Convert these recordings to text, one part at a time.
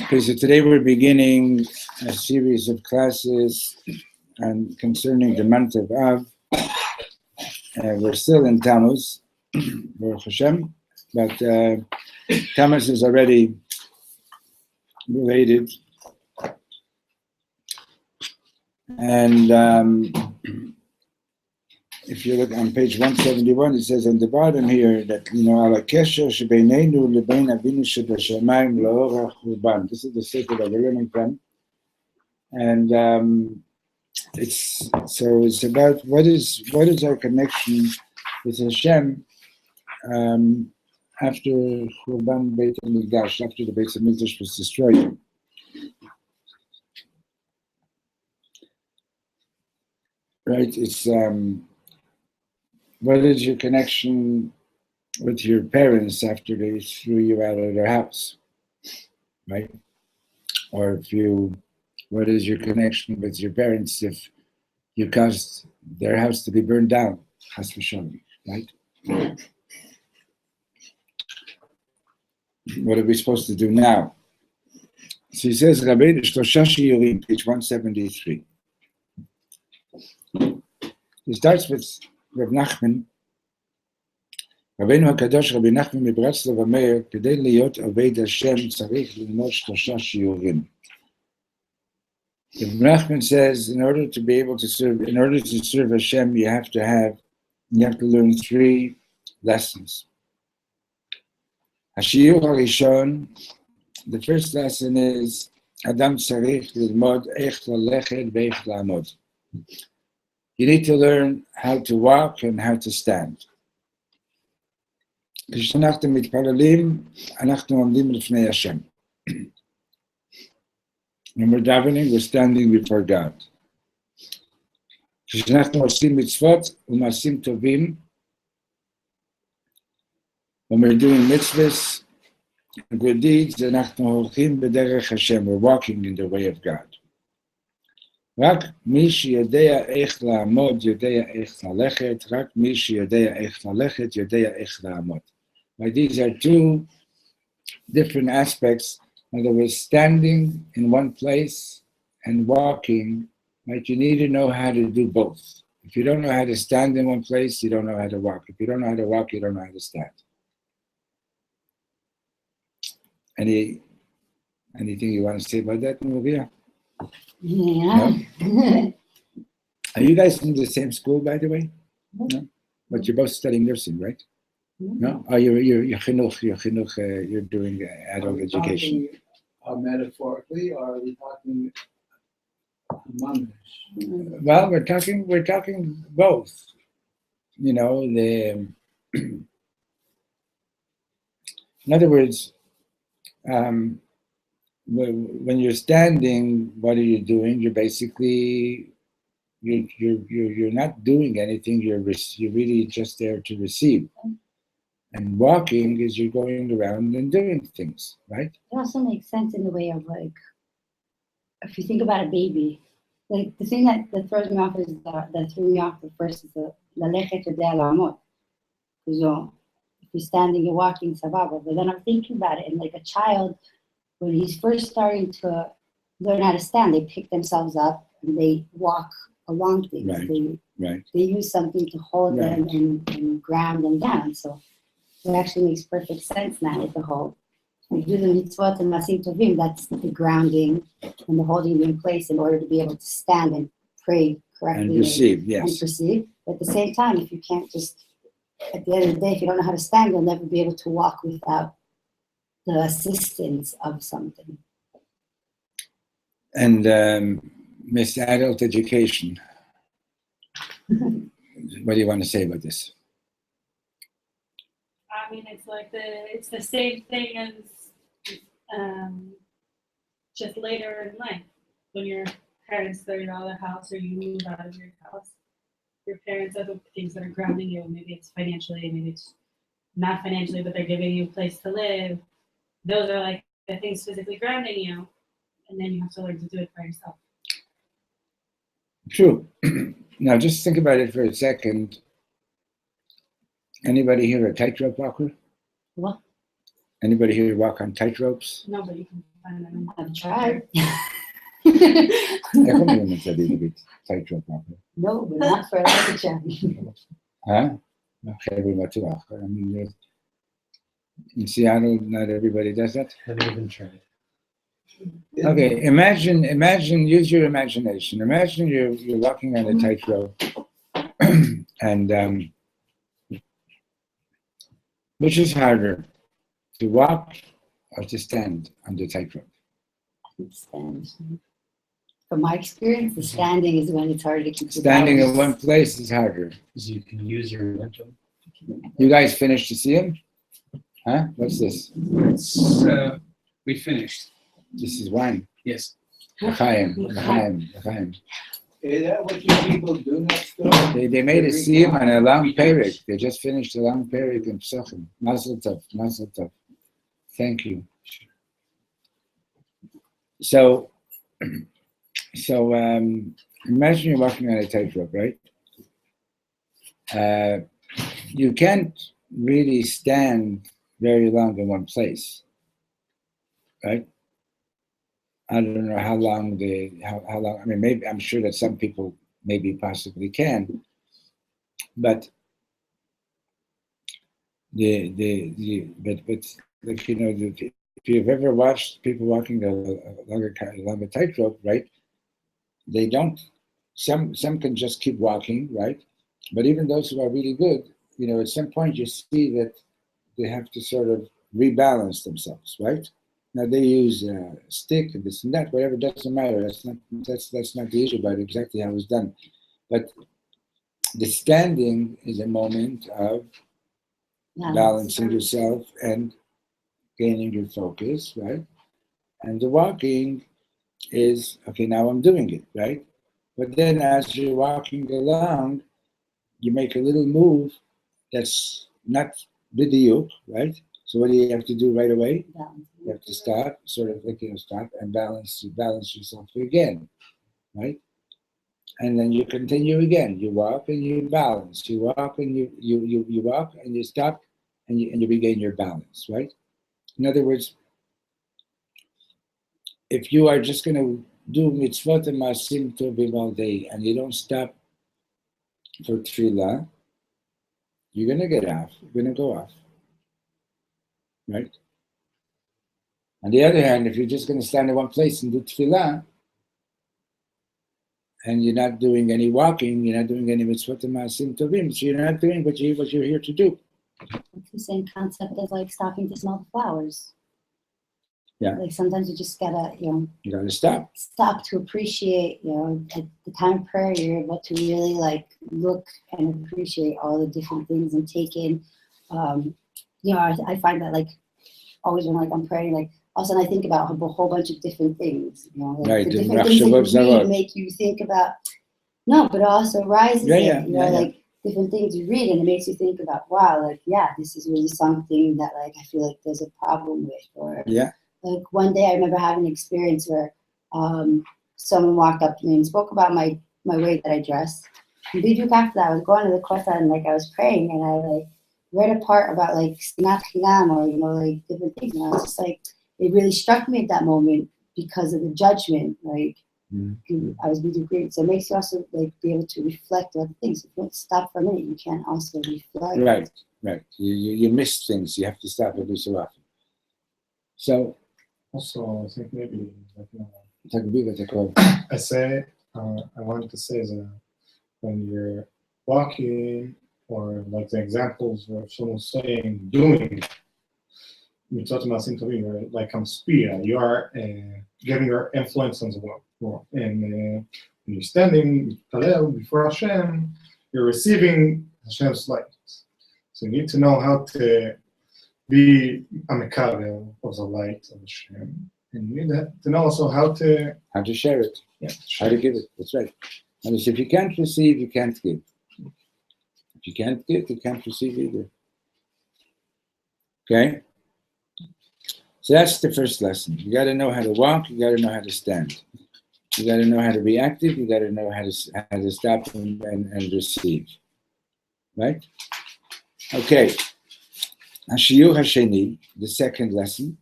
Okay, so today we're beginning a series of classes concerning the month of Av. We're still in Tammuz, Baruch Hashem, but Tammuz is already related. And if you look on page 171, it says on the bottom here that, ala kesher shebeneinu lebein avinu shebashamayim laor hachurban. This is the secret that we're learning from. And it's about what is our connection with Hashem after Churban Beit HaMikdash, after the Beit HaMikdash was destroyed. Right? It's what is your connection with your parents after they threw you out of their house, right? Or what is your connection with your parents if you caused their house to be burned down, chas v'shalom, right? What are we supposed to do now? So he says, Rabbeinu Shlosha Shiurim, page 173. He starts with Reb Nachman. Rabbeinu HaKadosh, Rabbi Nachman מברסלב אומר, כדי להיות עובד השם צריך ללמוד 3 שיעורים. Reb Nachman says, in order to serve Hashem, you have to learn 3 lessons. Hashiur harishon, the first lesson is Adam tzarich lilmod eich lalechet veich la'amod. You need to learn how to walk and how to stand. כשאנחנו מתפללים, אנחנו עומדים לפני Hashem. When we're davening, we're standing before God. כשאנחנו עושים מצוות ומעשים טובים, when we're doing mitzvahs and good deeds, אנחנו הולכים בדרך Hashem, we're walking in the way of God. רק מי שיודע איך לעמוד, יודע איך ללכת, רק מי שיודע איך ללכת, יודע איך לעמוד. Now, these are 2 different aspects. In other words, standing in one place and walking, right? You need to know how to do both. If you don't know how to stand in one place, you don't know how to walk. If you don't know how to walk, you don't know how to stand. Anything you want to say about that, Maria? Yeah. No? Are you guys in the same school, by the way? No? But you're both studying nursing, right? No? Oh, you're chinuch, you're doing adult education. Metaphorically, or are we talking mamish? Well, we're talking both. In other words, when you're standing, what are you doing? You're basically you're not doing anything. You're really just there to receive. And walking is you're going around and doing things, right? It also makes sense in the way of, like, if you think about a baby, like the thing that throws me off is that threw me off the first is the lalechet yodea la'amod. So if you're standing, you're walking, sababa. But then I'm thinking about it, and like a child when he's first starting to learn how to stand, they pick themselves up and they walk along things. Right. They use something to hold them and ground them down. So it actually makes perfect sense now with the whole. We do the mitzvot and masim tovim, that's the grounding and the holding you in place in order to be able to stand and pray correctly. And perceive, And yes. perceive. But at the same time, if you can't just, at the end of the day, if you don't know how to stand, you'll never be able to walk without the assistance of something. And Mr. Adult Education, what do you want to say about this? I mean, it's the same thing as just later in life when your parents throw you out of the house or you move out of your house. Your parents are the things that are grounding you. Maybe it's financially, maybe it's not financially, but they're giving you a place to live. Those are like the things physically grounding you, and then you have to learn to do it by yourself. True. Now, just think about it for a second. Anybody here a tightrope walker? What? Anybody here walk on tightropes? No, but you can find them. I've tried. איך אומרים את זה בעברית? tightrope walker. No, but not for a lecture. חבר'ה בטוח. I mean, in Seattle, not everybody does that. Haven't even tried. Okay, imagine, use your imagination. Imagine you're walking on a tightrope, and which is harder, to walk or to stand on the tightrope? Stand. From my experience, the standing is when it's harder to keep. Standing in one place is harder. Because you can use your mental. You guys finished to see him? Huh? What's this? It's, we finished. This is wine. Yes. L'chaim. Is that what you people do next door? They made us see him on a long perik. They just finished a long perik in Psachim. Mazel tov, mazel tov. Thank you. So imagine you're walking on a tightrope, right? You can't really stand very long in one place, right? I don't know how long. I mean, maybe I'm sure that some people maybe possibly can, but but like, you know, if you've ever watched people walking along a tightrope, right? They don't. Some can just keep walking, right? But even those who are really good, you know, at some point you see that they have to sort of rebalance themselves, right? Now they use a stick and this and that, whatever, doesn't matter. That's not the issue about exactly how it's done. But the standing is a moment of balancing yourself and gaining your focus, right? And the walking is, okay, now I'm doing it, right? But then as you're walking along, you make a little move that's not bidiyuk, right? So what do you have to do right away? You have to stop, sort of like, you know, stop and balance yourself again, right? And then you continue again. You walk and you balance. You walk and you walk and you stop and you regain your balance, right? In other words, if you are just going to do mitzvot and masim tovim all day and you don't stop for tefillah, you're going to get off. You're going to go off, right? On the other hand, if you're just going to stand in one place and do tefillah, and you're not doing any walking, you're not doing any mitzvot and masim tovim, so you're not doing what you're here to do. It's the same concept as like stopping to smell the flowers. Yeah. Like sometimes you just gotta, you gotta stop to appreciate, at the time of prayer, you're able to really like look and appreciate all the different things and take in. I find that like always when like I'm praying, like all of a sudden I think about a whole bunch of different things. Like right. The different things that you read make you think about. No, but it also rises. Like different things you read and it makes you think about, wow, like this is really something that like I feel like there's a problem with, or like one day I remember having an experience where someone walked up to me and spoke about my way that I dressed. And after that, I was going to the kotel and like I was praying and I like read a part about like sinat chinam or like different things, and I was just like, it really struck me at that moment because of the judgment. Like, Mm. I was being great. So it makes you also like be able to reflect on things. If you don't stop for a minute, you can't also reflect. Right. You miss things. You have to stop every so often. So, Also, I think maybe like, I say, I wanted to say that when you're walking, or like the examples where someone's saying doing, you're talking about something to me, right? Like Spia, you are giving your influence on the world. And when you're standing before Hashem, you're receiving Hashem's light. So you need to know how to be a mekabel of the light of Hashem. And you need to know also how to share it, how to give it. That's right. And if you can't receive, you can't give. If you can't give, you can't receive either. Okay? So that's the first lesson. You got to know how to walk. You got to know how to stand. You got to know how to be active. You got to know how to stop and receive. Right? Okay. Hashiyuch Hasheni, the second lesson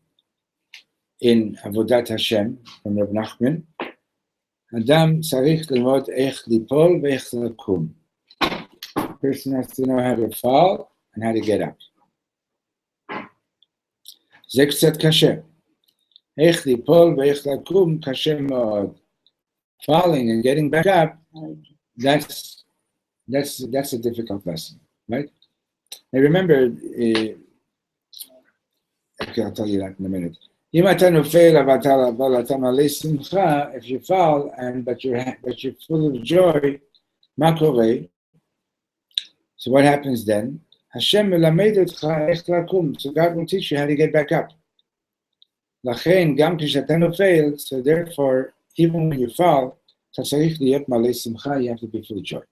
in Avodat Hashem from Reb Nachman. Adam tzarich lelmod eich lipol ve'eich lakum. Person has to know how to fall and how to get up. זה קצת קשה. איך ליפול ואיך לקום קשה מאוד. Falling and getting back up, that's a difficult lesson, right? Now remember, okay, I'll tell you that in a minute. אם אתה נופל אבל אתה מלא שמחה, if you fall but you're full of joy, מה קורה? So what happens then? Hashem מלמד אותך איך לקום. So God will teach you how to get back up. לכן, גם כשאתה נופל, so therefore, even when you fall, אתה צריך להיות מלא שמחה, you have to be full of joy.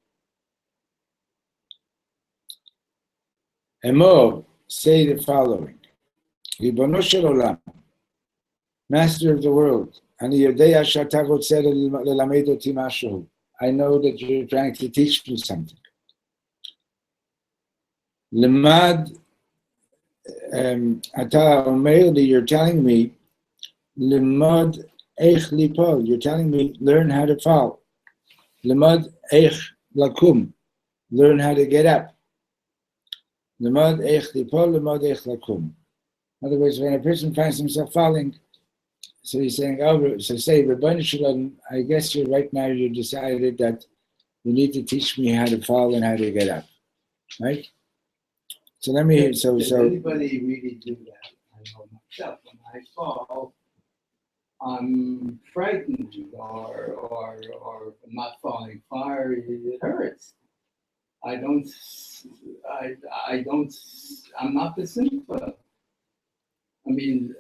אמור, say the following, ריבונו של עולם, Master of the world, אני יודע שאתה רוצה ללמד אותי משהו. I know that you're trying to teach me something. למד, אתה אומר לי, you're telling me, למד איך ליפול, you're telling me, learn how to fall. למד איך לקום, learn how to get up. למד איך ליפול, למד איך לקום. In other words, when a person finds himself falling, so he's saying, so say, Rebbeinu Shalom, I guess right now you decided that you need to teach me how to fall and how to get up, right? So let me, Does anybody really do that? I know myself, when I fall, I'm frightened or I'm not falling far, it hurts. I'm not the simple. I mean,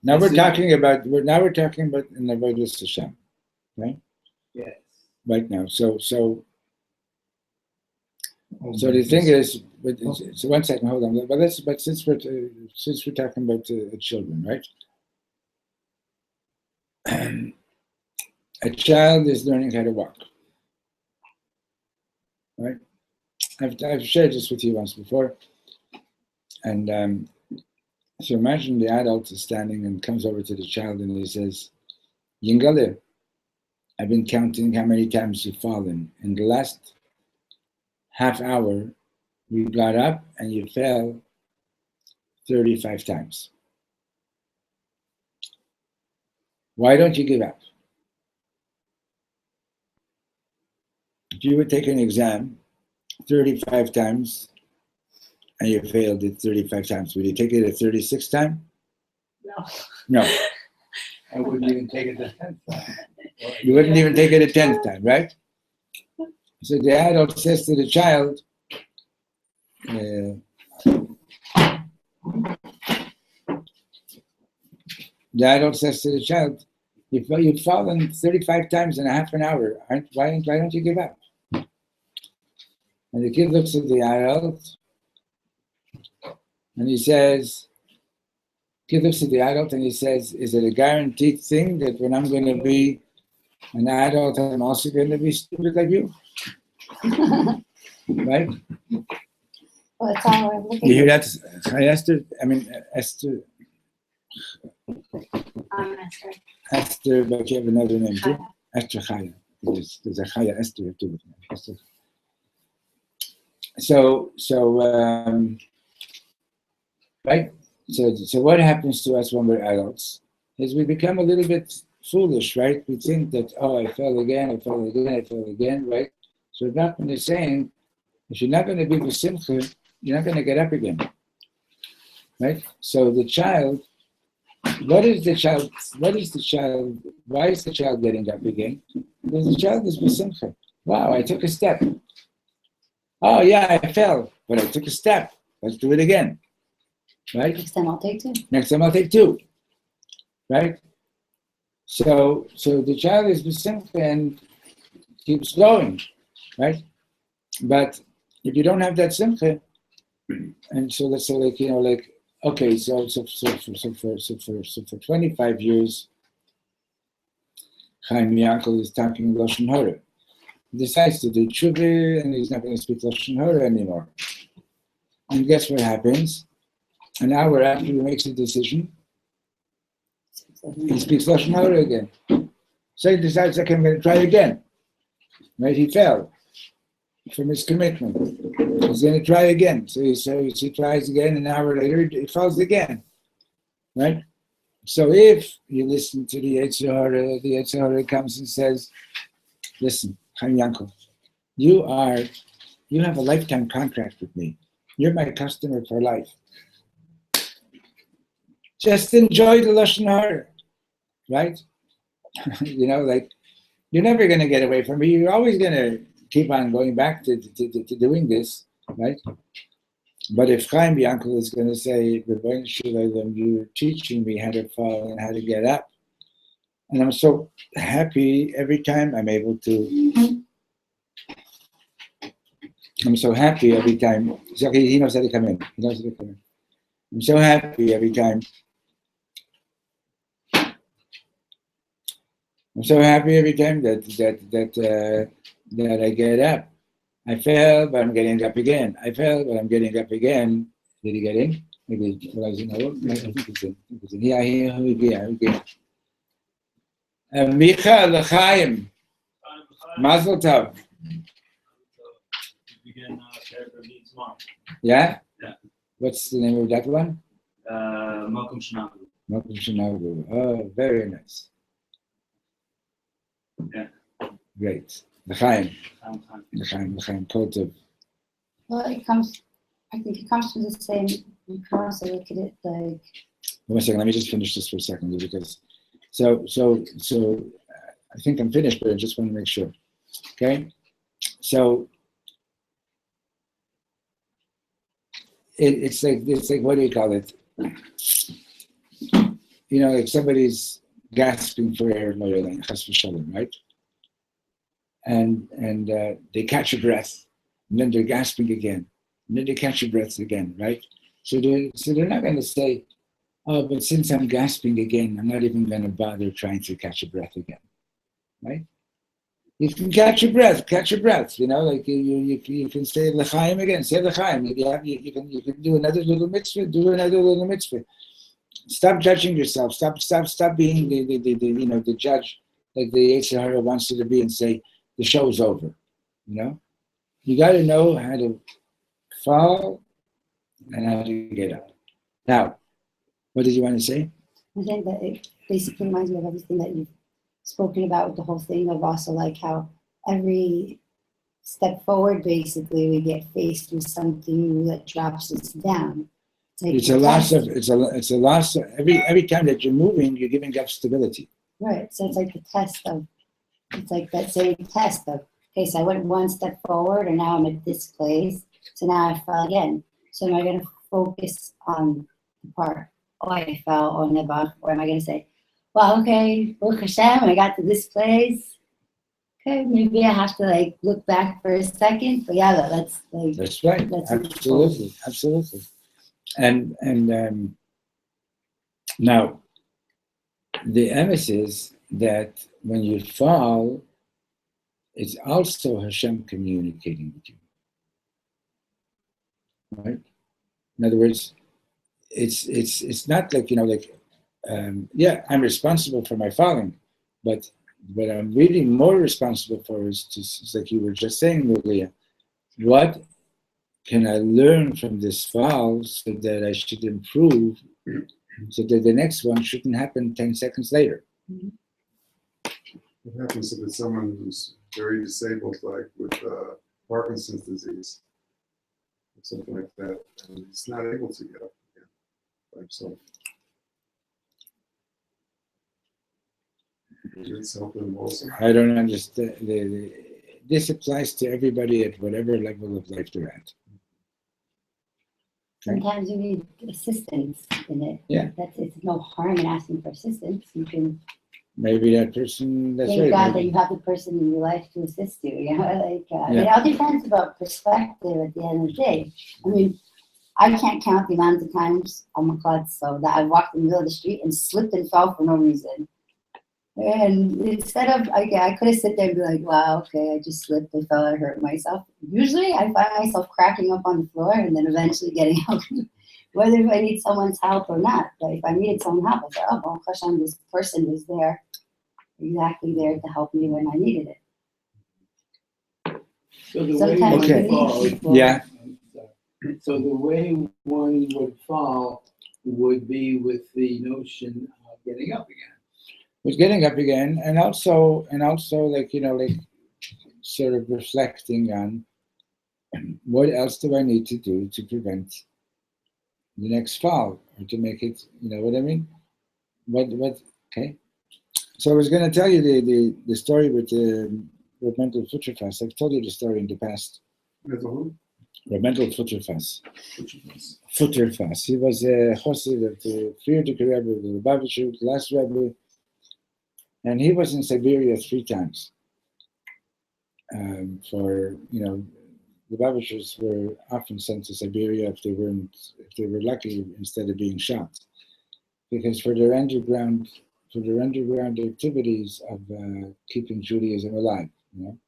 now we're talking about in the Avodas Hashem, right? Yes. Right now, so the thing is, so 1 second, hold on. But since we're talking about children, right? A child is learning how to walk, right? I've shared this with you once before, and so imagine the adult is standing and comes over to the child and he says, "Yingale, I've been counting how many times you've fallen. In the last half hour, you got up and you fell 35 times. Why don't you give up? If you would take an exam 35 times and you failed it 35 times, would you take it a 36th time? No. I wouldn't even take it the 10th time. You wouldn't even take it a 10th time, right? So the adult says to the child, you've fallen 35 times in a half an hour. Why don't you give up? And the kid looks at the adult and he says, is it a guaranteed thing that when I'm going to be an adult, I'm also going to be stupid like you? Right? Well, that's all we're looking You hear at. that? Esther, Esther. Esther, but you have another name too? Chaya. Esther Chaya. There's a Chaya Esther too. Esther. So, right? So what happens to us when we're adults is we become a little bit foolish, right? We think that, oh, I fell again, right? So Nachman is saying, if you're not going to be b'simcha, you're not going to get up again, right? So the child, why is the child getting up again? Because the child is b'simcha. Wow, I took a step. Oh yeah, I fell, but I took a step. Let's do it again. Right? Next time I'll take two. Right? So the child is b'simcha and keeps going, right? But if you don't have that simcha, and so let's say okay, so for 25 years, Chaim Yankel is talking Lashon Hara. He decides to do tshuva, and he's not going to speak Lashon Hara anymore. And guess what happens? An hour after he makes a decision, he speaks Lashon Hara again. So he decides, okay, I'm going to try again. Right? He fell from his commitment. He's going to try again. So he tries again, an hour later, he falls again. Right? So if you listen to the Yetzer Hara comes and says, listen, Chaim Yankel, you have a lifetime contract with me. You're my customer for life. Just enjoy the Lashon Hara, right? You're never going to get away from me. You're always going to keep on going back to doing this, right? But if Chaim Yankel is going to say, you're teaching me how to fall and how to get up, and I'm so happy every time I'm able to. I'm so happy every time. So he knows how to come in. I'm so happy every time. I'm so happy every time that I get up. I fell, but I'm getting up again. I fell, but I'm getting up again. Did he get in? Maybe I think he's in. Yeah. Micha L'chaim. Mazel Tov. Yeah? Yeah. What's the name of that one? Malcolm Shinagu. Oh, very nice. Yeah. Great. L'chaim. Kol Well, I think it comes from the same process. Look at it like. One second, let me just finish this for a second because so I think I'm finished, but I just want to make sure. Okay? So it's like what do you call it? Like somebody's gasping for air, right? And they catch a breath, and then they're gasping again, and then they catch a breath again, right? So they're not going to say, oh, but since I'm gasping again, I'm not even going to bother trying to catch a breath again, right? You can catch your breath, like you can say L'chaim again, say L'chaim. You can do another little mitzvah, Stop judging yourself. Stop being the judge like the Yetzer Hara wants you to be and say the show's over. You got to know how to fall and how to get up. Now, what did you want to say? I think that it basically reminds me of everything that you've spoken about with the whole thing of also like how every step forward, basically, we get faced with something that drops us down. It's a loss of every time that you're moving, you're giving up stability. Right. So it's like the test of, it's like that same test of, okay, so I went one step forward and now I'm at this place. So now I fell again. So am I going to focus on the part, oh, I fell, or never, or am I going to say, well, okay, Baruch Hashem, I got to this place. Okay, maybe I have to look back for a second, but yeah, that's right. Absolutely. And now, the emphasis that when you fall, it's also Hashem communicating with you, right? In other words, it's not like yeah, I'm responsible for my falling, but I'm really more responsible for is like you were just saying, Maria, what can I learn from this fall so that I should improve, so that the next one shouldn't happen 10 seconds later? What happens if it's someone who's very disabled, like with Parkinson's disease, or something like that, and he's not able to get up again by himself? It's helping also. I don't understand. This applies to everybody at whatever level of life they're at. Sometimes you need assistance in it. Yeah. It's no harm in asking for assistance. You can Maybe that person, that's thank right. God that you have the person in your life to assist you. You know, like it all depends about perspective at the end of the day. I mean, I can't count the amount of times on my clutch so that I walked in the middle of the street and slipped and fell for no reason. And instead of, I could have sit there and be like, wow, okay, I just slipped, I fell, I hurt myself. Usually I find myself cracking up on the floor and then eventually getting out, whether if I need someone's help or not. But if I needed someone's help, I said, oh, Baruch Hashem, this person was there, exactly there to help me when I needed it. So the Sometimes way you one need falls, Yeah. So the way one would fall would be with the notion of getting up again. Was getting up again, and also like, you know, like sort of reflecting on what else do I need to do to prevent the next fall, or to make it, you know what I mean? Okay. So I was going to tell you the story with Reb Mendel Futterfass. I've told you the story in the past. With who? Reb Mendel Futterfass. Futterfass. He was a chassid of the Frierdiker Rebbe, the Lubavitcher, the last Rebbe. And he was in Siberia 3 times. For, you know, the Lubavitchers were often sent to Siberia if they were lucky, instead of being shot, because for their underground activities of keeping Judaism alive, you know,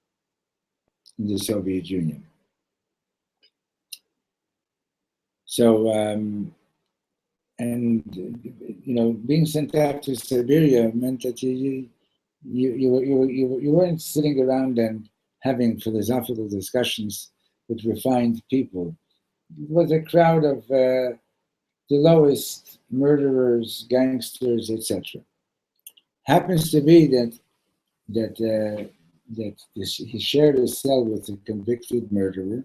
in the Soviet Union. So, and you know, being sent out to Siberia meant that you weren't sitting around and having philosophical discussions with refined people. It was a crowd of the lowest murderers, gangsters, etc. Happens to be that he shared a cell with a convicted murderer,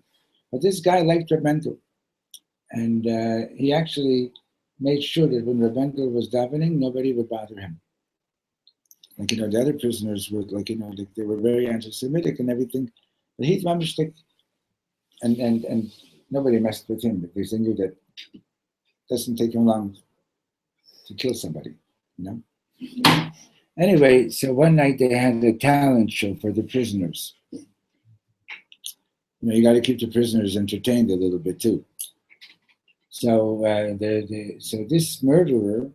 but this guy liked Reb Mendel, and he actually made sure that when Reb Mendel was davening, nobody would bother him. Like, you know, the other prisoners were like, you know, like they were very anti-Semitic and everything, but he's mamish, and nobody messed with him because they knew that it doesn't take him long to kill somebody, you know. Anyway, so one night they had a talent show for the prisoners. You know, you got to keep the prisoners entertained a little bit too. So, so this murderer,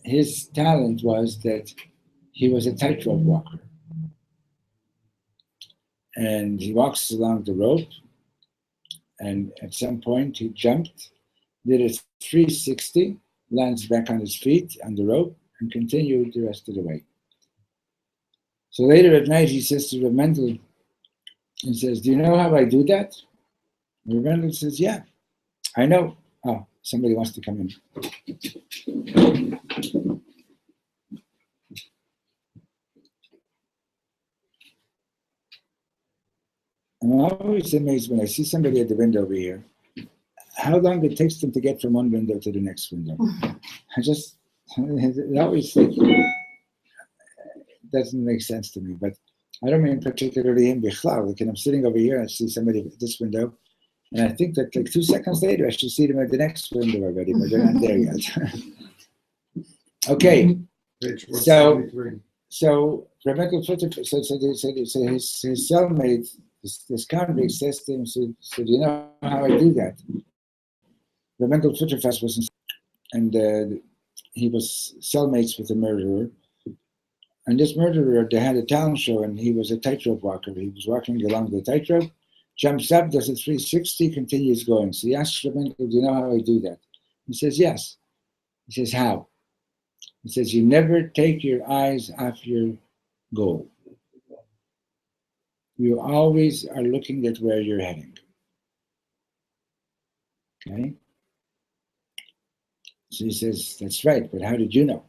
his talent was that he was a tightrope walker. And he walks along the rope, and at some point he jumped, did a 360, lands back on his feet on the rope, and continued the rest of the way. So later at night he says to Reb Mendel, he says, do you know how I do that? And Reb Mendel says, yeah, I know. Oh, somebody wants to come in. I'm always amazed when I see somebody at the window over here, how long it takes them to get from one window to the next window. It always doesn't make sense to me, but I don't mean particularly in Bichlal. Like, I'm sitting over here and I see somebody at this window, and I think that like 2 seconds later I should see them at the next window already, but they're not there yet. Okay, so Rebecca, so his cellmate, this convict says to him, so do you know how I do that? Rebecca Futterfass was, and he was cellmates with a murderer. And this murderer, they had a talent show, and he was a tightrope walker. He was walking along the tightrope, jumps up, does a 360, continues going. So he asks Rebecca, do you know how I do that? He says, yes. He says, how? It says you never take your eyes off your goal. You always are looking at where you're heading. Okay? So he says, that's right, but how did you know?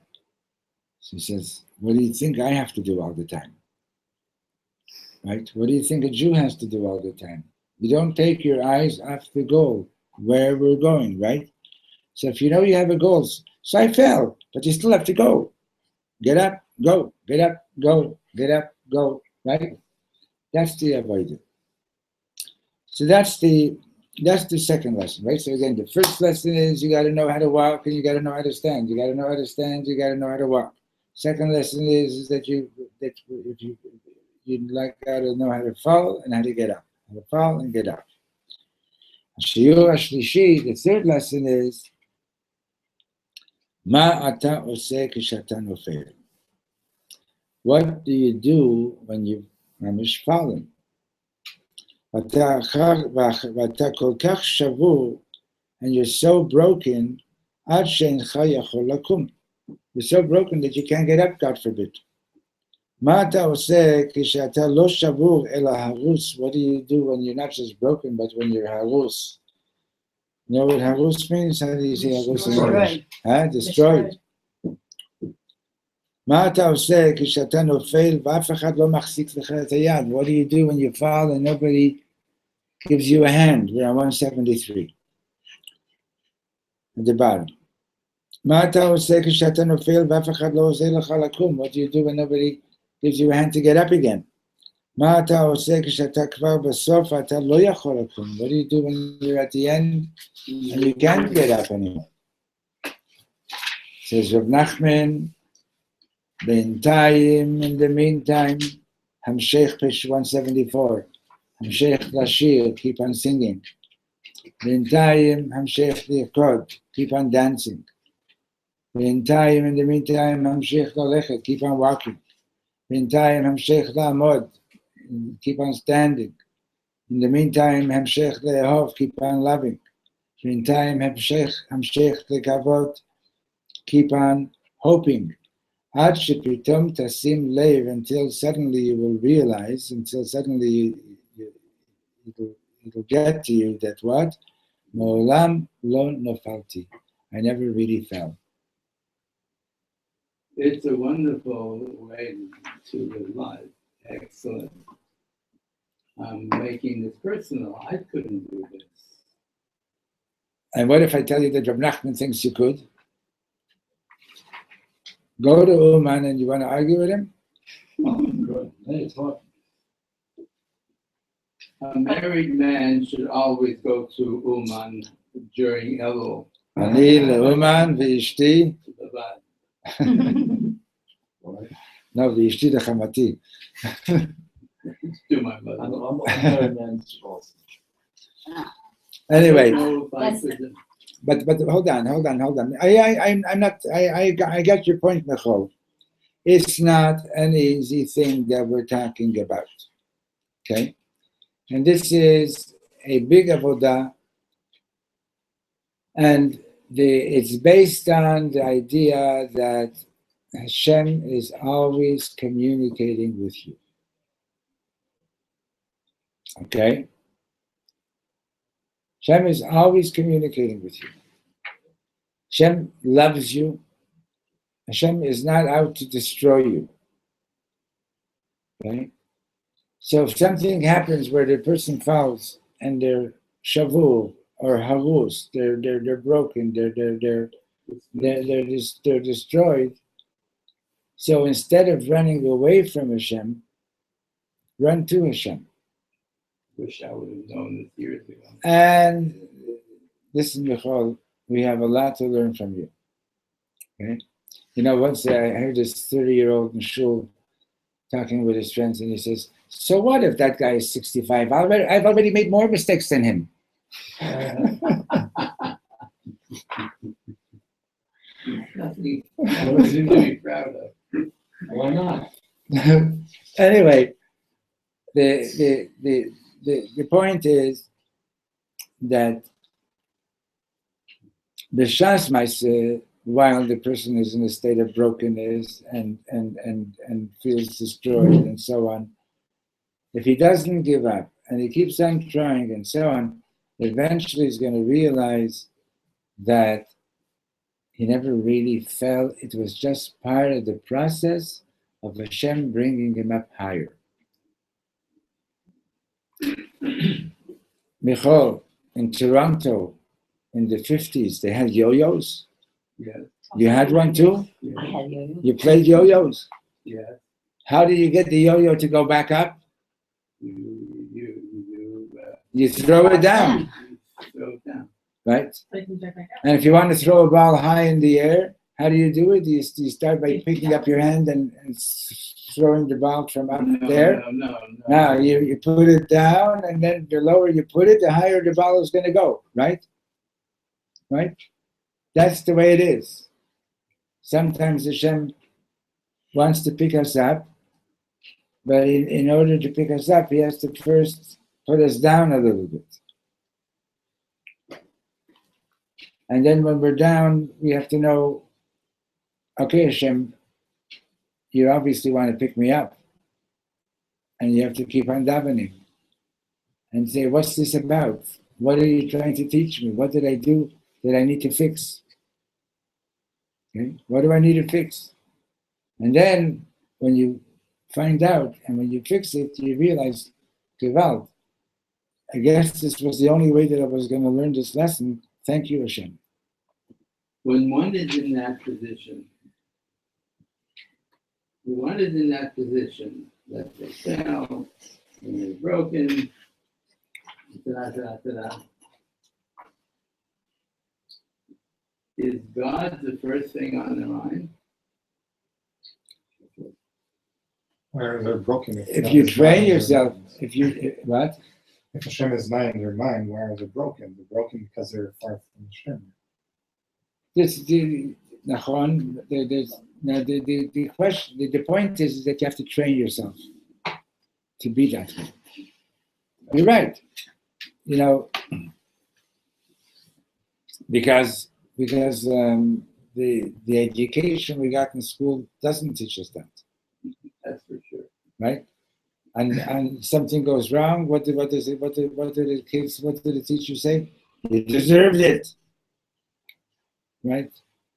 So he says, what do you think I have to do all the time? Right? What do you think a Jew has to do all the time? You don't take your eyes off the goal, where we're going, right? So if you know you have a goal, so I fell, but you still have to go. Get up, go, get up, go, get up, go, right? That's the avoidance. So that's the second lesson, right? So again, the first lesson is you got to know how to walk and you got to know how to stand. You got to know how to stand. You got to know how to walk. Second lesson is that you like got to know how to fall and how to get up. How to fall and get up. Shiur Shlishi, the third lesson is Ma ata oseh k'shata nofel. What do you do when you've fallen? ואתה כל כך שבור, and you're so broken, עד שאינך יכול לקום. You're so broken that you can't get up, God forbid. מה אתה עושה כשאתה לא שבור אלא הרוס? What do you do when you're not just broken, but when you're הרוס? You know what harus means? How do you say harus in English? Destroyed. מה אתה עושה כשאתה נופל ואף אחד לא מחזיק לך את היד? What do you do when you fall and nobody gives you a hand? We're on 173. At the bottom. מה אתה עושה כשאתה נופל ואף אחד לא עוזר לך לקום? What do you do when nobody gives you a hand to get up again? מה אתה עושה כשאתה כבר בסוף ואתה לא יכול לקום? What do you do when you're at the end and you can't get up anymore? Says Reb Nachman, בינתיים, in the meantime, המשך page 174, המשך לשיר, keep on singing. בינתיים, המשך לרקוד, keep on dancing. בינתיים, in the meantime, המשך ללכת, keep on walking. בינתיים, המשך לעמוד, keep on standing. In the meantime, המשך לאהוב, keep on loving. בינתיים, המשך לקוות, keep on hoping. עד שפתאום תשים לב, until suddenly you will realize, until suddenly it'll get to you that what? מעולם לא נפלתי. I never really fell. It's a wonderful way to live life. Excellent. I'm making this personal. I couldn't do this. And what if I tell you that Reb Nachman thinks you could? Go to Uman and you want to argue with him? Oh, good. Hey, talk. A married man should always go to Uman during Elul. אני לאומן ואשתי. לא, ואשתי לחמתי. To my mother. Anyway, but hold on. I got your point, Michal. It's not an easy thing that we're talking about. Okay? And this is a big avodah, and it's based on the idea that Hashem is always communicating with you. Okay? Hashem is always communicating with you. Hashem loves you. Hashem is not out to destroy you. Okay? So if something happens where the person falls and they're shavur or harus, they're broken, they're destroyed. So instead of running away from Hashem, run to Hashem. Wish I would have known this years ago. And listen, Michal, we have a lot to learn from you. Okay? You know, once I heard this 30-year-old in shul talking with his friends, and he says, so what if that guy is 65? I've already made more mistakes than him. Nothing to be proud of. Why not? Anyway, the point is that B'shas Maaseh, while the person is in a state of brokenness and feels destroyed and so on. If he doesn't give up and he keeps on trying and so on, eventually he's going to realize that he never really fell. It was just part of the process of Hashem bringing him up higher. Michal, in Toronto, in the 50s, they had yo-yos. Yes. You had one too? I had yo-yo. You played yo-yos? Yes. How do you get the yo-yo to go back up? You throw it down, Throw it down. right? So you can jump back up. And if you want to throw a ball high in the air, how do you do it? You start by picking up your hand and throwing the ball from up there. No. Now you put it down, and then the lower you put it, the higher the ball is going to go, right? Right? That's the way it is. Sometimes Hashem wants to pick us up, but in order to pick us up, he has to first put us down a little bit. And then when we're down, we have to know, okay, Hashem, you obviously want to pick me up. And you have to keep on davening and say, what's this about? What are you trying to teach me? What did I do that I need to fix? Okay? What do I need to fix? And then when you find out and when you fix it, you realize, Gewalt, I guess this was the only way that I was going to learn this lesson. Thank you, Hashem. When one is in that position, that they fell, and they're broken, is God the first thing on their mind? Where they're broken. If you train yourself, if what? If Hashem is not in their mind, why are they broken? They're broken because they're far from Hashem. The question, the point is that you have to train yourself to be that way. You're right. You know, because the education we got in school doesn't teach us that. That's for sure. Right? And something goes wrong. What do the teacher say? You deserved it. Right?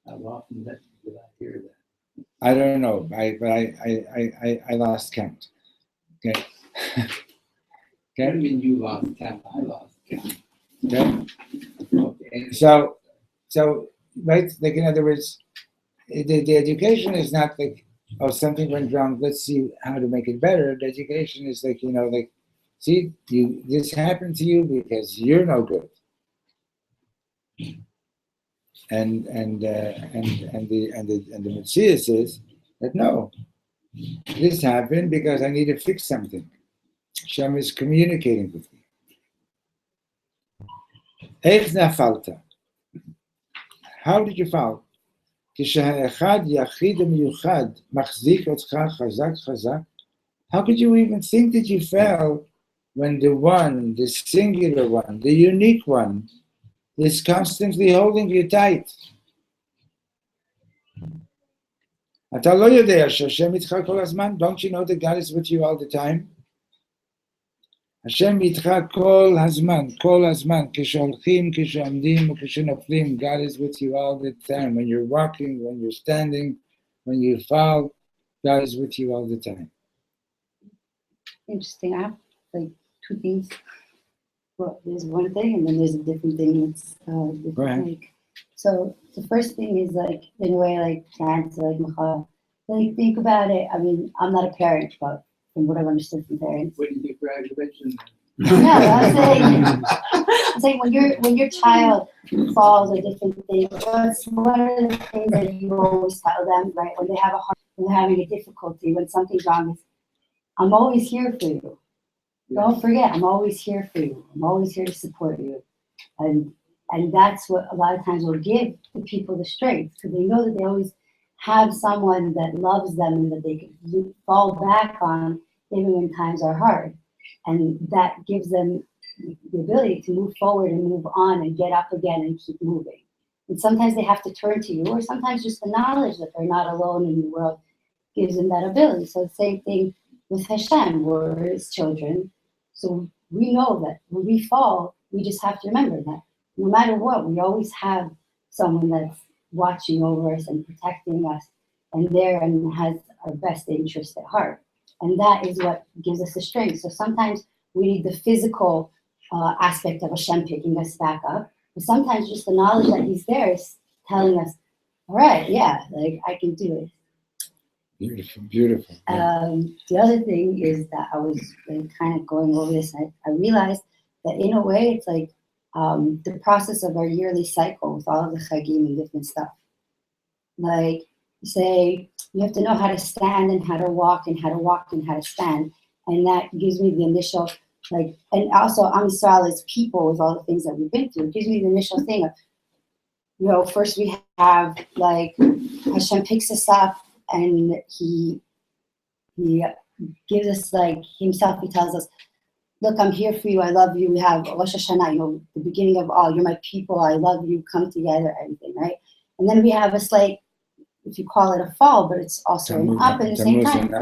How often did I hear that? I don't know. I lost count. Okay. What do you mean you lost count? I lost count. Okay. Okay. So right, like in other words, the education is not like, oh, something went wrong, let's see how to make it better. The education is like, see, this happened to you because you're no good. And the Messiah says that no, this happened because I need to fix something. Hashem is communicating with me. Eich nafalta. How did you fall? כשהאחד יחיד ומיוחד מחזיק אותך חזק חזק. How could you even think that you fell when the one, the singular one, the unique one, is constantly holding you tight? אתה לא יודע שהשם איתך כל הזמן? Don't you know that God is with you all the time? השם איתך כל הזמן, כשהולכים, כשעומדים וכשנופלים, God is with you all the time. When you're walking, when you're standing, when you fall, God is with you all the time. Interesting. I have like two things. Well, there's one thing and then there's a different thing that's different. Go ahead. So the first thing is like, in a way, like trying to like think about it. I mean, I'm not a parent, but from what I've understood from parents. When you get graduation. No, I'm saying when your child falls or different things, what's one of the things that you always tell them, right? When they have when they're having a difficulty, when something's wrong, is I'm always here for you. Don't forget, I'm always here for you. I'm always here to support you. And that's what a lot of times will give the people the strength, because they know that they always have someone that loves them and that they can fall back on even when times are hard. And that gives them the ability to move forward and move on and get up again and keep moving. And sometimes they have to turn to you, or sometimes just the knowledge that they're not alone in the world gives them that ability. So the same thing with Hashem, we're his children. So we know that when we fall, we just have to remember that no matter what, we always have someone that's watching over us and protecting us and there and has our best interest at heart. And that is what gives us the strength. So sometimes we need the physical aspect of Hashem picking us back up. But sometimes just the knowledge that he's there is telling us, all right, yeah, like I can do it. Beautiful, beautiful. Yeah. The other thing is that I was kind of going over this, and I realized that in a way it's like the process of our yearly cycle with all of the chagim and different stuff. Like, say, you have to know how to stand and how to walk and how to walk and how to stand. And that gives me the initial, like, and also Am Yisrael as people with all the things that we've been through, it gives me the initial thing of, you know, first we have, like, Hashem picks us up and he gives us, like, himself, he tells us, look, I'm here for you, I love you. We have Rosh Hashanah, you know, the beginning of all, you're my people, I love you, come together, everything, right? And then we have a slight, if you call it a fall, but it's also an up at the same time.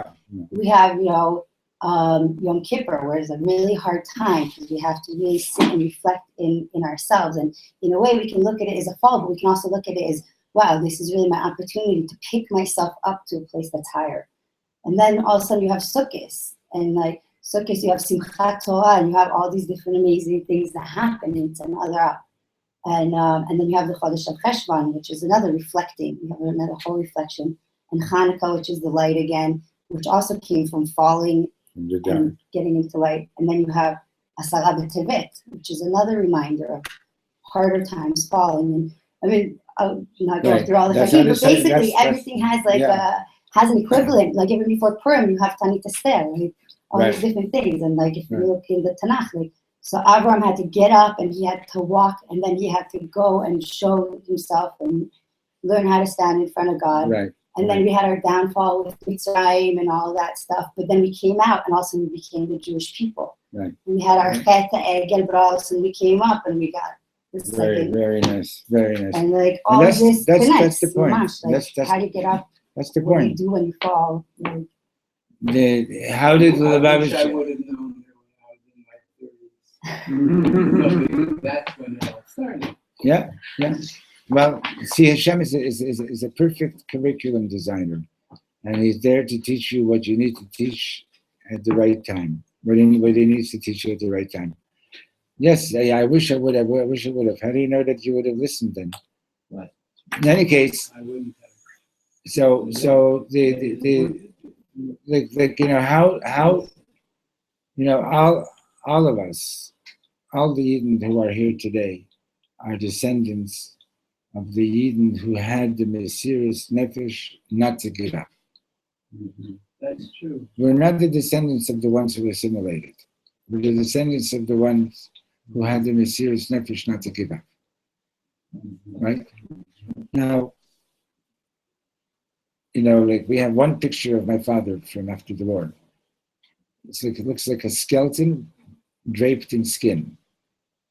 We have, you know, Yom Kippur, where it's a really hard time because we have to really sit and reflect in ourselves. And in a way, we can look at it as a fall, but we can also look at it as, wow, this is really my opportunity to pick myself up to a place that's higher. And then all of a sudden you have Sukkot, and like Sukkot, you have Simchat Torah, and you have all these different amazing things that happen. And it's another up. And then you have the Chodesh of Cheshvan, which is another reflecting. You have another whole reflection. And Hanukkah, which is the light again, which also came from falling and getting into light. And then you have Asara B'Tevet, which is another reminder of harder times falling. And I mean, I'm not going through all the things, but basically everything has like has an equivalent. Like even before Purim, you have Tanit Esther, right? All these different things. And like if you look in the Tanakh, like, so Avram had to get up and he had to walk, and then he had to go and show himself and learn how to stand in front of God. Right. And then we had our downfall with Mitzrayim and all that stuff. But then we came out, and also we became the Jewish people. Right. And we had our Chet Egel Bros, and we came up, and we got this. Very nice, very nice. And like all this connects. That's the point. Like, how do you get up? That's the point. What do point. you do when you fall? Like, how did the Lubavitch? I would have known when I was in my 30s. That's when it all started. Yeah. Well, see, Hashem is a perfect curriculum designer, and he's there to teach you what you need to teach at the right time. What he needs to teach you at the right time. Yes, I wish I would have. How do you know that you would have listened then? What? In any case, I wouldn't have. So the like you know how you know all of us, all the Eden who are here today, are descendants of the Eden who had the Mesiras Nefesh not to give up. Mm-hmm. That's true. We're not the descendants of the ones who assimilated. We're the descendants of the ones who had the Mesiras Nefesh not to give up. Mm-hmm. Right? Now, you know, like we have one picture of my father from after the war. It's like, it looks like a skeleton draped in skin.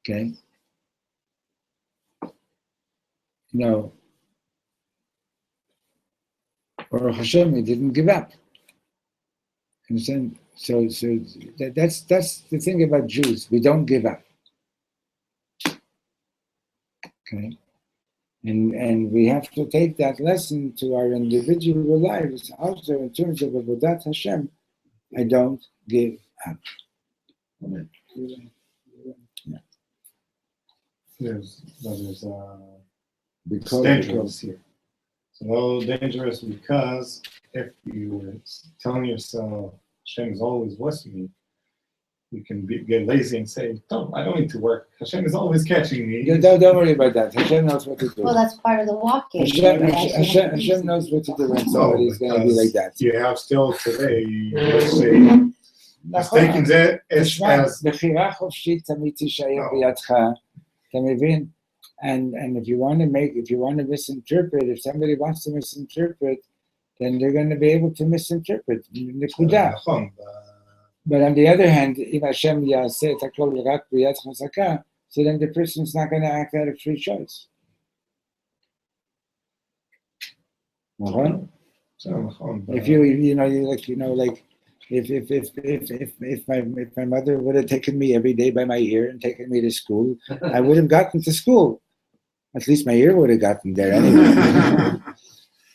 Okay? You know, Baruch Hashem, he didn't give up. Understand? So that's the thing about Jews. We don't give up. Okay? And we have to take that lesson to our individual lives. Also, in terms of Avodat Hashem, I don't give up. Yeah. There's dangerous here. So dangerous because if you were telling yourself Hashem is always blessing me, you can get lazy and say, "No, I don't need to work. Hashem is always catching me." Don't worry about that. Hashem knows what to do. Well, that's part of the walking. Hashem knows what to do when somebody's going to be like that. You have still today, let's say, mistaken that as בחירה חופשית תמיד תישאר בידך. אתה מבין? And if you want to misinterpret, if somebody wants to misinterpret, then they're going to be able to misinterpret. נקודה. But on the other hand, if Hashem yaseh et hakol rak b'yad chazaka, so then the person's not going to act out of free choice. Uh-huh. So, If if my mother would have taken me every day by my ear and taken me to school, I would have gotten to school. At least my ear would have gotten there anyway.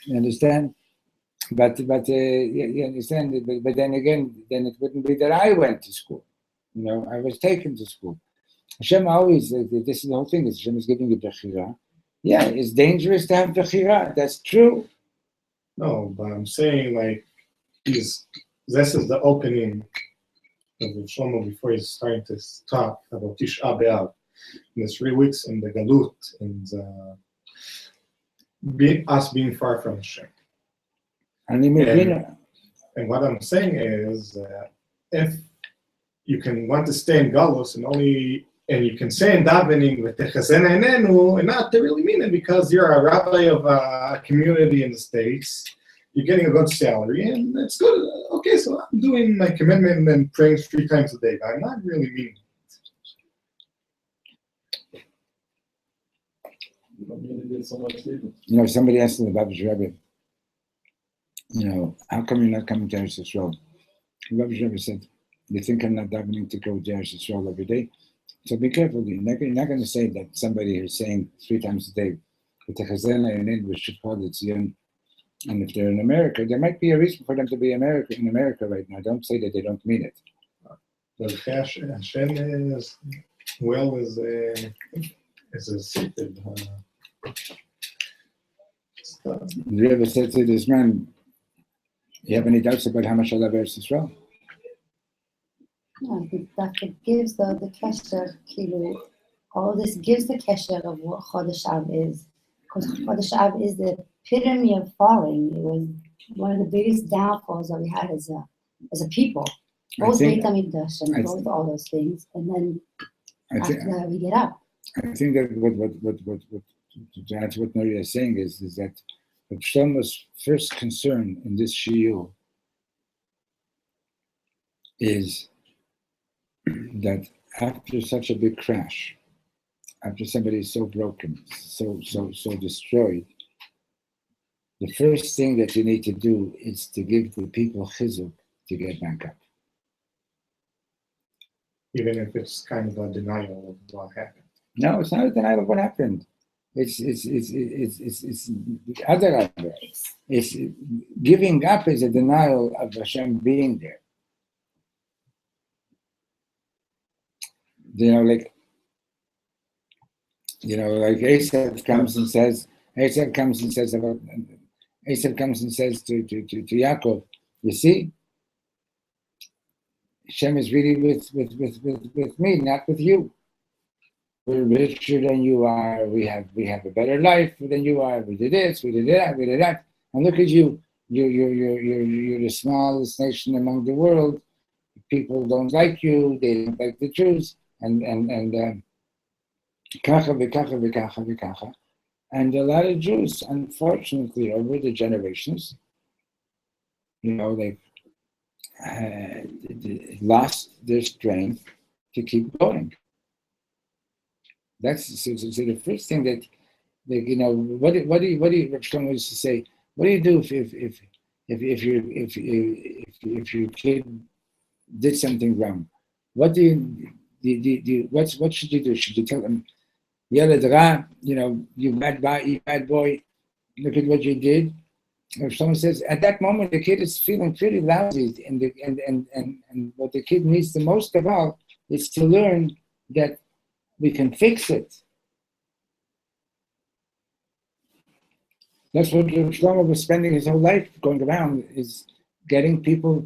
You understand? But you understand? But then again, then it wouldn't be that I went to school. I was taken to school. Hashem always, this is the whole thing, Hashem is giving you bechira. Yeah, it's dangerous to have bechira. That's true. No, but I'm saying like this is the opening of Reb Shlomo before he's starting to talk about Tisha B'Av. In the 3 weeks in the Galut and us being far from Hashem. And what I'm saying is if you can want to stay in Galus and you can say in davening with Techazena Enenu and not to really mean it because you're a rabbi of a community in the States, you're getting a good salary and it's good. Okay, so I'm doing my commitment and praying 3 times a day, but I'm not really meaning it. Somebody asked the Babish Rebbe, how come you're not coming to Eretz Yisrael? The Babish Rebbe said, you think I'm not davening to go to Eretz Yisrael every day? So be careful. You're not going to say that somebody who's saying 3 times a day, and if they're in America, there might be a reason for them to be in America right now. Don't say that they don't mean it. But Hashem is a secret. The Rebbe said to this man, you have any doubts about how much I love Eretz Yisrael? No, I think that gives the kesher, all this gives the kesher of what Chodesh Av is. Because Chodesh Av is the epitome of falling. It was one of the biggest downfalls that we had as a people. Both Beit HaMikdash and both all those things. And then after that we get up. I think that to answer what Noria is saying is that Reb Shlomo's first concern in this shiur is that after such a big crash, after somebody is so broken, so destroyed, the first thing that you need to do is to give the people chizuk to get back up. Even if it's kind of a denial of what happened. No, it's not a denial of what happened. It's other. It's giving up is a denial of Hashem being there. Like Esav comes and says to Yaakov, you see, Hashem is really with me, not with you. We're richer than you are. We have a better life than you are. We did this, we did that, we did that. And look at you. You're the smallest nation among the world. People don't like you. They don't like the Jews. And kacha. And a lot of Jews, unfortunately, over the generations, they lost their strength to keep going. That's so the first thing that what do Reb Shlomo used to say? What do you do if your kid did something wrong? What what should you do? Should you tell them, Yeled Ra, you bad boy, look at what you did? If someone says at that moment the kid is feeling pretty lousy, and what the kid needs the most of all is to learn that we can fix it. That's what Reb Shlomo was spending his whole life going around, is getting people.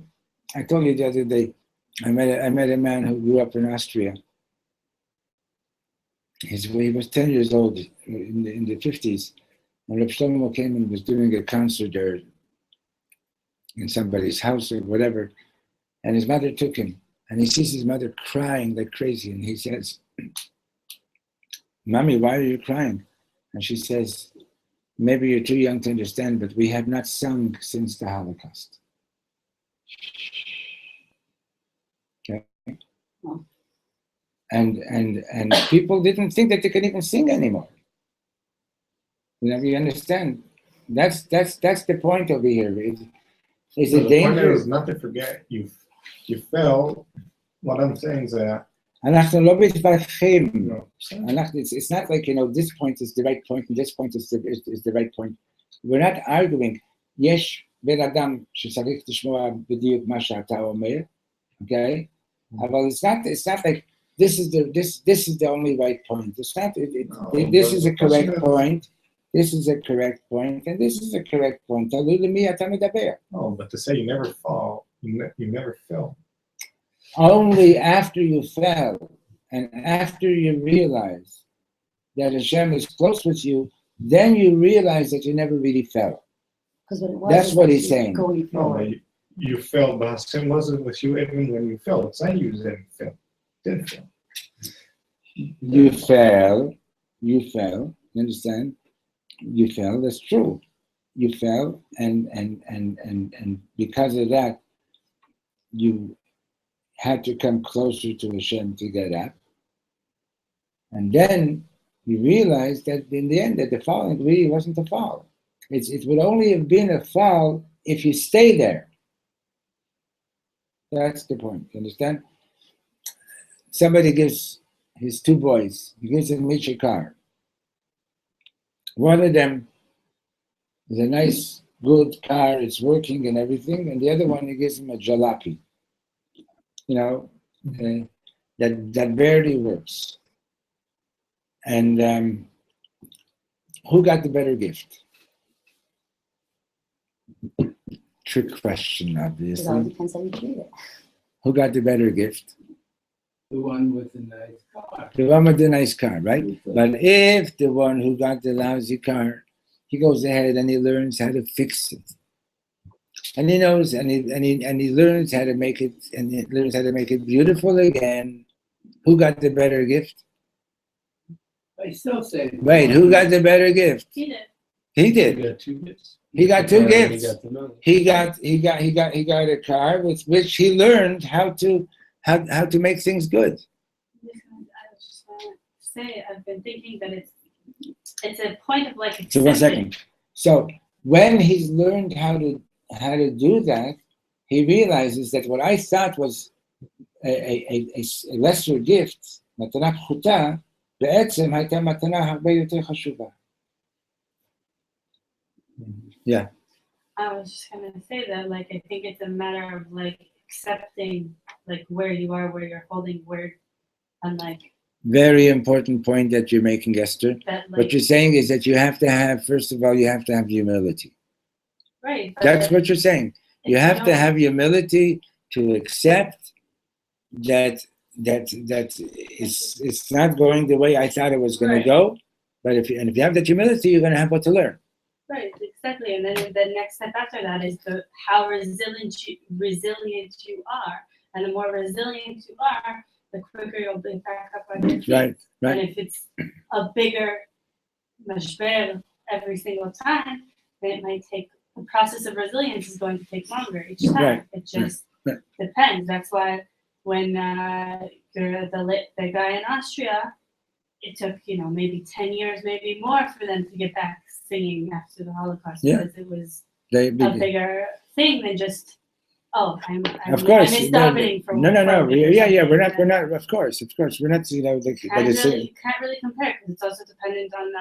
I told you the other day, I met a man who grew up in Austria. He was 10 years old in the 50s. And Reb Shlomo came and was doing a concert there in somebody's house or whatever. And his mother took him. And he sees his mother crying like crazy. And he says, Mommy, why are you crying? And she says, maybe you're too young to understand, but we have not sung since the Holocaust. Okay. And people didn't think that they could even sing anymore. You understand? That's the point over here. It's So a the point danger. is not to forget you fell. What I'm saying is that אנחנו לא מתווכחים. no. It's not like, this point is the right point and this point is the right point. We're not arguing. יש בן אדם שצריך לשמוע בדיוק מה שאתה אומר, okay? אבל it's not like this is the only right point. It's not. This is a correct point. This is a correct point, and this is a correct point. תלוי למי אתה מדבר. No, but to say you never fall, you never fell. Only after you fell and after you realize that Hashem is close with you, then you realize that you never really fell. That's what he's saying. Going forward. No, you fell, but Hashem wasn't with you even when you fell. It's not you didn't fail. Didn't fail. You fell. You understand? You fell. That's true. You fell, and because of that, you had to come closer to Hashem to get up. And then you realize that in the end, that the falling really wasn't a fall. It would only have been a fall if you stay there. That's the point. You understand? Somebody gives his two boys, he gives them each a car. One of them is a nice, good car, it's working and everything, and the other one, he gives him a jalopy. That barely works. And who got the better gift? Trick question, It all obviously. depends how you treat it. Who got the better gift? The one with the nice car. The one with the nice car, right? But if the one who got the lousy car, he goes ahead and he learns how to fix it. And he knows, and he learns how to make it, and he learns how to make it beautiful again. Who got the better gift? I still say. Wait, who got the better gift? He did. He did. You got 2 gifts. He got 2 gifts. He got the money. He got a car with which he learned how to make things good. I was just going to say, I've been thinking that it's a point of like So 1 acceptance. second. So when he's learned how to do that, he realizes that what I thought was a lesser gift, מתנה פחותה, בעצם הייתה מתנה הרבה יותר חשובה. Yeah. I was just going to say that, like, I think it's a matter of like accepting like where you are, where you're holding, and like. Very important point that you're making, Esther. That, like, what you're saying is that you have to have, first of all, you have to have humility. Right. That's what you're saying. You have to have humility to accept that it's not going the way I thought it was going to go. But if you have that humility, you're going to have what to learn. Right, exactly. And then the next step after that is how resilient you are. And the more resilient you are, the quicker you'll be back up on your feet. Right. And if it's a bigger mashber every single time, then it might take, the process of resilience is going to take longer each time. Right. It just depends. That's why when the guy in Austria, it took, maybe 10 years, maybe more for them to get back singing after the Holocaust, because it was a bigger thing than just, I'm stopping for no. We're not. Of course, we're not. You can't really compare, because it's also dependent on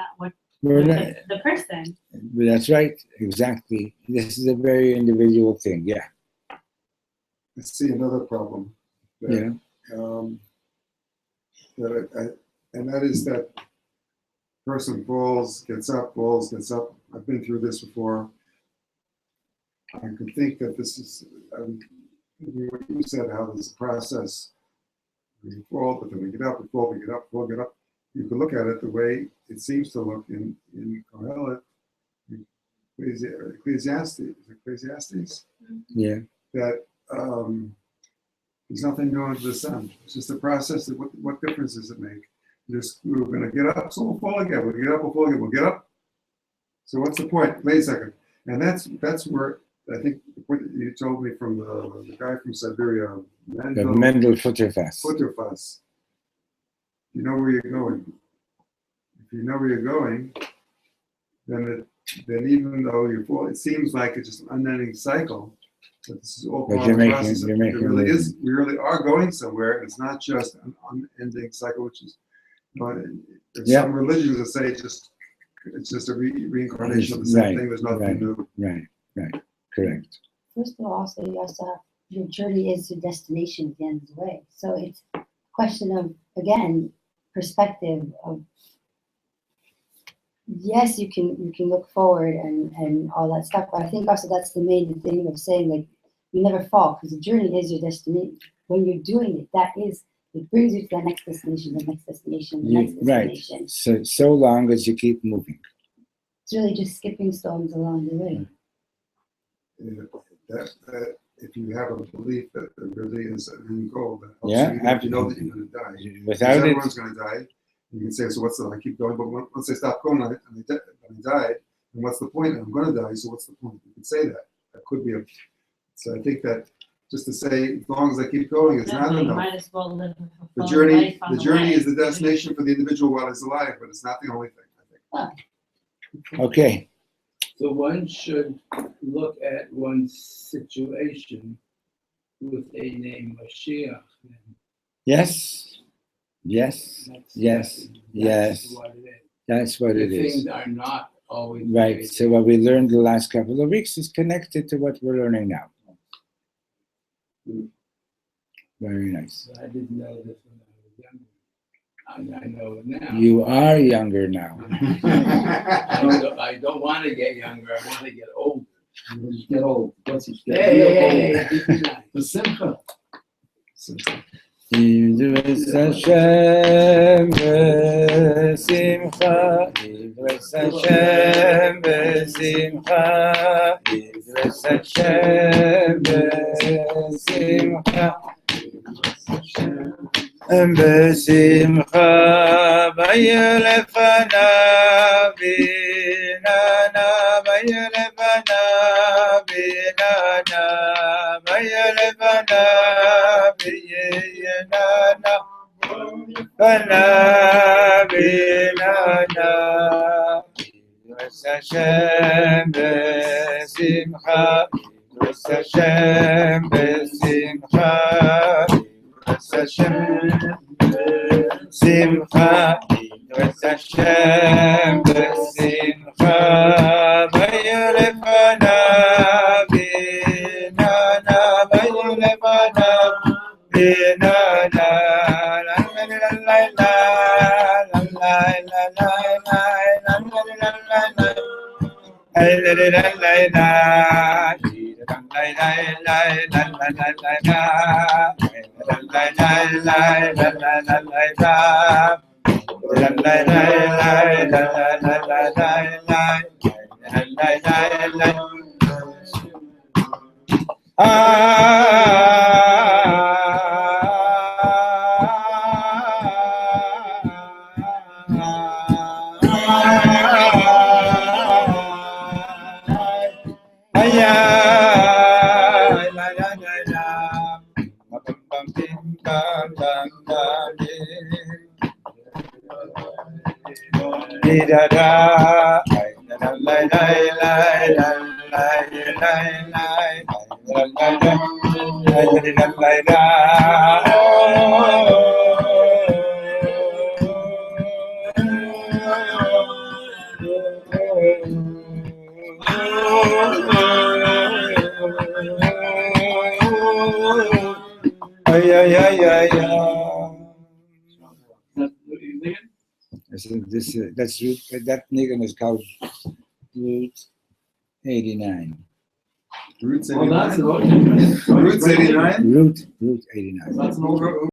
the person. That's right. Exactly. This is a very individual thing. Yeah. I see another problem. And that is that person falls, gets up. I've been through this before. I can think that this is, what you said, how there's a process. We fall, but then we get up, we fall, we get up. You can look at it the way it seems to look in Kohelet, Ecclesiastes. Yeah. That there's nothing new under the sun. It's just a process. That what difference does it make? We're going to get up, so we'll fall again. We'll get up, we'll fall again. We'll get up. So what's the point? Wait a second. And that's where I think the point that you told me from the guy from Siberia, Mendel Futterfass. You know where you're going. If you know where you're going, then then even though you're full, it seems like it's just an unending cycle. But this is all But part you're of the making- process. you're It making really movement. is. We really are going somewhere. And it's not just an unending cycle, which is. But there's Yeah. some religions that say it's just a reincarnation of the same thing. There's nothing new. Right. Correct. First of all, also you also have your journey is your destination at the end of the way. So it's a question of, again, perspective of, yes, you can look forward and all that stuff, but I think also that's the main thing of saying, like, you never fall, because the journey is your destination. When you're doing it, it brings you to that next destination, the next destination, the next Right. destination. So long as you keep moving. It's really just skipping stones along the way. That if you have a belief that there really is an end goal, that helps Yeah, you, even if you know that you're going to die. Because Without it, everyone's going to die. You can say, so what's the, I keep going, but once I stop going and I died, and what's the point? I'm going to die, so what's the point? You can say that. That could be so I think that just to say, as long as I keep going, is not You enough. might as well live a The fulfilling journey, life on the journey way. is the destination for the individual while he's alive, but it's not the only thing, I think. okay. So one should look at one's situation with a name Mashiach. Yes. Yes. Yes. That's what it is. That's what it is. Things are not always Right. So what we learned the last couple of weeks is connected to what we're learning now. Very nice. I didn't know this when I was younger. I know it now. You are younger now. I don't want to get younger. I want to get older. Get old. What's it? Hey, The simcha. Yidras Hashem b'simcha, Yidras Hashem b'simcha, Yidras Hashem b'simcha, b'simcha, v'yelefanav v'nana, v'yelefanav v'nana, v'yelefanav v'yenana, v'nav v'nana, Yidras Hashem b'simcha, Yidras Hashem b'simcha, Yidras Hashem b'simcha, Yidras Hashem b'simcha, v'yelefanav v'nana, v'yelefanav v'nana, la la la la la la la la la That niggun is called Route 89. Roots Well, that's 89. Roots 89. Route 89. That's an old road.